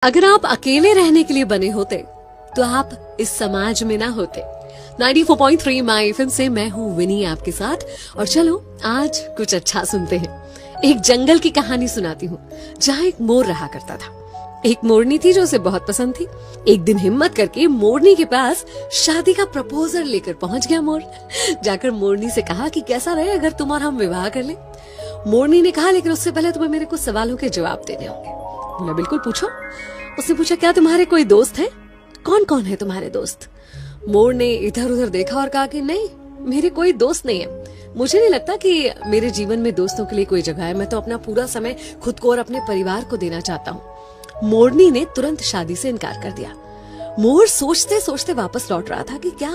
अगर आप अकेले रहने के लिए बने होते तो आप इस समाज में ना होते। 94.3 माई एफएम से मैं हूँ विनी आपके साथ। और चलो आज कुछ अच्छा सुनते हैं। एक जंगल की कहानी सुनाती हूँ जहाँ एक मोर रहा करता था। एक मोरनी थी जो उसे बहुत पसंद थी। एक दिन हिम्मत करके मोरनी के पास शादी का प्रपोजल लेकर पहुंच गया मोर। जाकर मोरनी से कहा कि कैसा रहे अगर तुम और हम विवाह कर लें। मोरनी ने कहा लेकिन उससे पहले तुम्हें मेरे कुछ सवालों के जवाब देने होंगे। बोला बिल्कुल पूछो। उसने पूछा क्या तुम्हारे कोई दोस्त हैं? कौन कौन है तुम्हारे दोस्त? मोर ने इधर उधर देखा और कहा कि नहीं, मेरे कोई दोस्त नहीं है। मुझे नहीं लगता कि मेरे जीवन में दोस्तों के लिए कोई जगह है। मैं तो अपना पूरा समय खुद को और अपने परिवार को देना चाहता हूँ। मोरनी ने तुरंत शादी से इनकार कर दिया। मोर सोचते सोचते वापस लौट रहा था कि क्या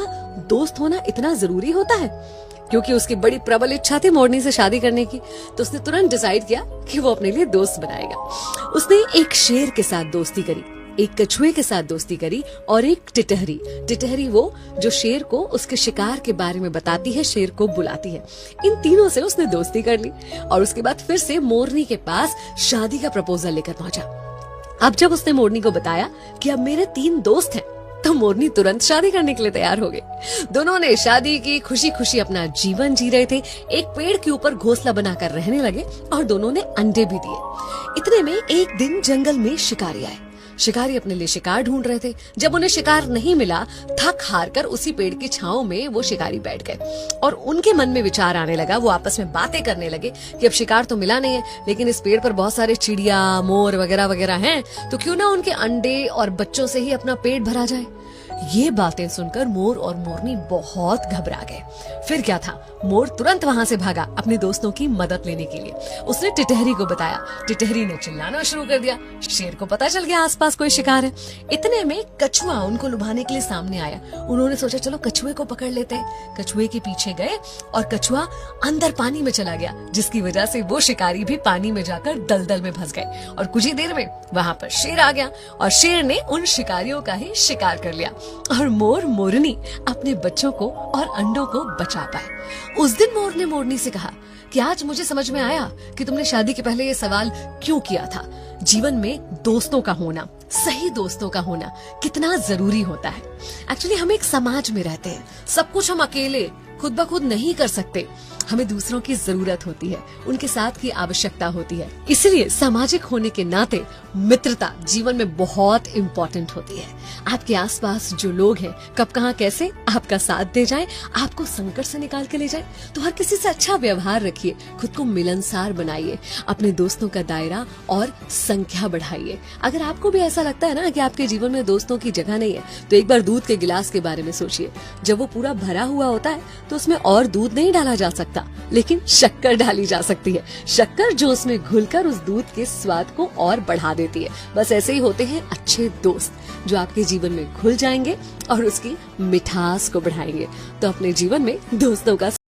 दोस्त होना इतना जरूरी होता है। क्योंकि उसकी बड़ी प्रबल इच्छा थी मोरनी से शादी करने की, तो उसने तुरंत डिसाइड किया कि वो अपने लिए दोस्त बनाएगा। उसने एक शेर के साथ दोस्ती करी, एक कछुए के साथ दोस्ती करी और एक टिटहरी वो जो शेर को उसके शिकार के बारे में बताती है, शेर को बुलाती है। इन तीनों से उसने दोस्ती कर ली और उसके बाद फिर से मोरनी के पास शादी का प्रपोजल लेकर पहुंचा। अब जब उसने मोरनी को बताया कि अब मेरे 3 दोस्त हैं, तो मोरनी तुरंत शादी करने के लिए तैयार हो गई। दोनों ने शादी की, खुशी खुशी अपना जीवन जी रहे थे। एक पेड़ के ऊपर घोंसला बनाकर रहने लगे और दोनों ने अंडे भी दिए। इतने में एक दिन जंगल में शिकारी आए। शिकारी अपने लिए शिकार ढूंढ रहे थे। जब उन्हें शिकार नहीं मिला, थक हार कर उसी पेड़ की छांव में वो शिकारी बैठ गए और उनके मन में विचार आने लगा। वो आपस में बातें करने लगे कि अब शिकार तो मिला नहीं है, लेकिन इस पेड़ पर बहुत सारे चिड़िया, मोर वगैरह वगैरह हैं, तो क्यों ना उनके अंडे और बच्चों से ही अपना पेट भरा जाए। ये बातें सुनकर मोर और मोरनी बहुत घबरा गए। फिर क्या था, मोर तुरंत वहां से भागा अपने दोस्तों की मदद लेने के लिए। उसने टिटहरी को बताया। टिटहरी ने चिल्लाना शुरू कर दिया। शेर को पता चल गया आसपास कोई शिकार है। इतने में कछुआ उनको लुभाने के लिए सामने आया। उन्होंने सोचा चलो कछुए को पकड़ लेते हैं। कछुए के पीछे गए और कछुआ अंदर पानी में चला गया, जिसकी वजह से वो शिकारी भी पानी में जाकर दलदल में फंस गए। और कुछ ही देर में वहां पर शेर आ गया और शेर ने उन शिकारियों का ही शिकार कर लिया और मोर मोरनी अपने बच्चों को और अंडों को बचा पाए। उस दिन मोर ने मोरनी से कहा कि आज मुझे समझ में आया कि तुमने शादी के पहले ये सवाल क्यों किया था। जीवन में दोस्तों का होना, सही दोस्तों का होना कितना जरूरी होता है। एक्चुअली हम एक समाज में रहते हैं, सब कुछ हम अकेले खुद ब खुद नहीं कर सकते। हमें दूसरों की जरूरत होती है, उनके साथ की आवश्यकता होती है। इसलिए सामाजिक होने के नाते मित्रता जीवन में बहुत इम्पोर्टेंट होती है। आपके आसपास जो लोग हैं, कब कहाँ कैसे आपका साथ दे जाए, आपको संकट से निकाल के ले जाए, तो हर किसी से अच्छा व्यवहार रखिए, खुद को मिलनसार बनाइए, अपने दोस्तों का दायरा और संख्या बढ़ाइए। अगर आपको भी ऐसा लगता है ना कि आपके जीवन में दोस्तों की जगह नहीं है, तो एक बार दूध के गिलास के बारे में सोचिए। जब वो पूरा भरा हुआ होता है तो उसमें और दूध नहीं डाला जा सकता, लेकिन शक्कर डाली जा सकती है। शक्कर जो उसमें घुलकर उस दूध के स्वाद को और बढ़ा देती है। बस ऐसे ही होते हैं अच्छे दोस्त, जो आपके जीवन में घुल जाएंगे और उसकी मिठास को बढ़ाएंगे। तो अपने जीवन में दोस्तों का